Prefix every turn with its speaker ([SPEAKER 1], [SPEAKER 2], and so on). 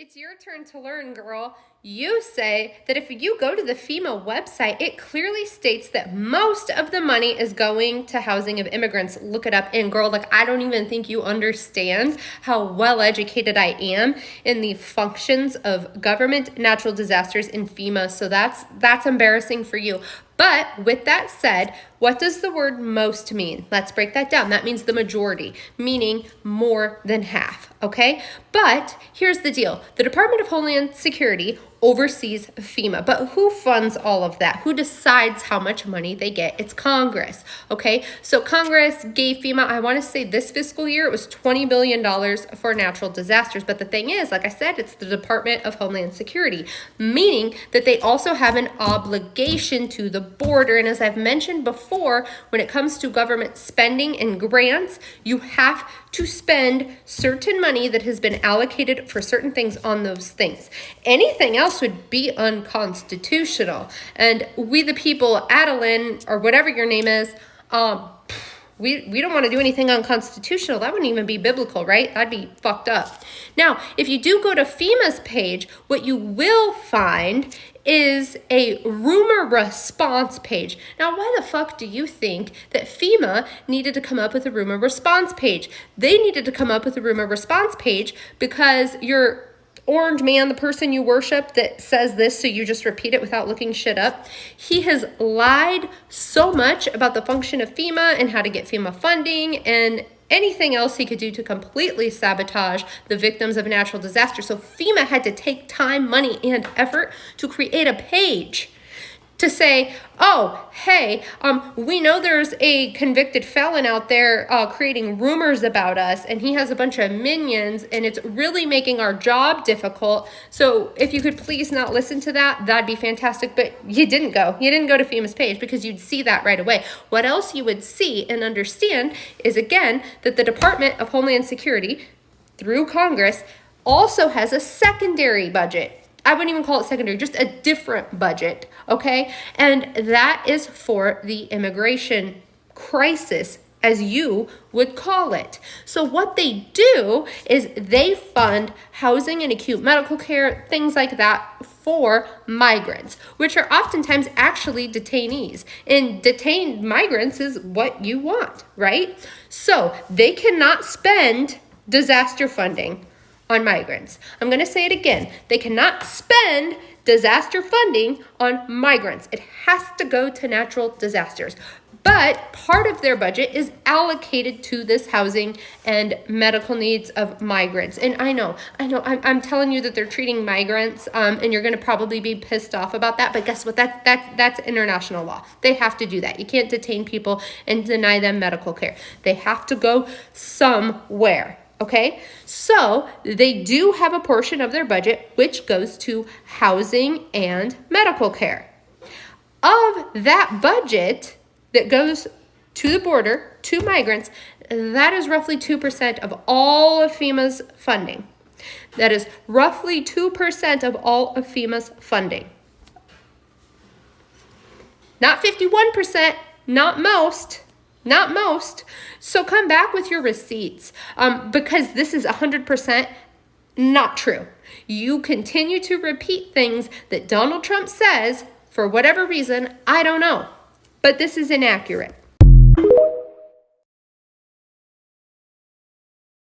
[SPEAKER 1] It's your turn to learn, girl. You say that if you go to the FEMA website, it clearly states that most of the money is going to housing of immigrants. Look it up. And girl, I don't even think you understand how well educated I am in the functions of government, natural disasters, and FEMA. So that's embarrassing for you. But with that said, what does the word most mean? Let's break that down. That means the majority, meaning more than half, okay? But here's the deal. The Department of Homeland Security oversees FEMA, but who funds all of that? Who decides how much money they get? It's Congress, okay? So Congress gave FEMA, I want to say this fiscal year, it was $20 billion for natural disasters. But the thing is, like I said, it's the Department of Homeland Security, meaning that they also have an obligation to the border. And as I've mentioned before, when it comes to government spending and grants, you have to spend certain money that has been allocated for certain things on those things. Anything else would be unconstitutional. And we the people, Adeline, or whatever your name is, we don't want to do anything unconstitutional. That wouldn't even be biblical, right? That'd be fucked up. Now, if you do go to FEMA's page, what you will find is a rumor response page. Now, why the fuck do you think that FEMA needed to come up with a rumor response page? They needed to come up with a rumor response page because your orange man, the person you worship that says this, so you just repeat it without looking shit up, he has lied so much about the function of FEMA and how to get FEMA funding and anything else he could do to completely sabotage the victims of natural disaster. So FEMA had to take time, money, and effort to create a page to say, oh, hey, we know there's a convicted felon out there creating rumors about us, and he has a bunch of minions, and it's really making our job difficult. So if you could please not listen to that, that'd be fantastic. But you didn't go. You didn't go to FEMA's page because you'd see that right away. What else you would see and understand is, again, that the Department of Homeland Security, through Congress, also has a secondary budget. I wouldn't even call it secondary, just a different budget, okay? And that is for the immigration crisis, as you would call it. So what they do is they fund housing and acute medical care, things like that, for migrants, which are oftentimes actually detainees. And detained migrants is what you want, right? So they cannot spend disaster funding on migrants. I'm going to say it again. They cannot spend disaster funding on migrants. It has to go to natural disasters. But part of their budget is allocated to this housing and medical needs of migrants. And I know, I'm telling you that they're treating migrants, and you're going to probably be pissed off about that. But guess what? That's international law. They have to do that. You can't detain people and deny them medical care. They have to go somewhere. Okay, so they do have a portion of their budget which goes to housing and medical care. Of that budget that goes to the border, to migrants, that is roughly 2% of all of FEMA's funding. That is roughly 2% of all of FEMA's funding. Not 51%, not most. Not most. So come back with your receipts because this is 100% not true. You continue to repeat things that Donald Trump says for whatever reason, I don't know. But this is inaccurate.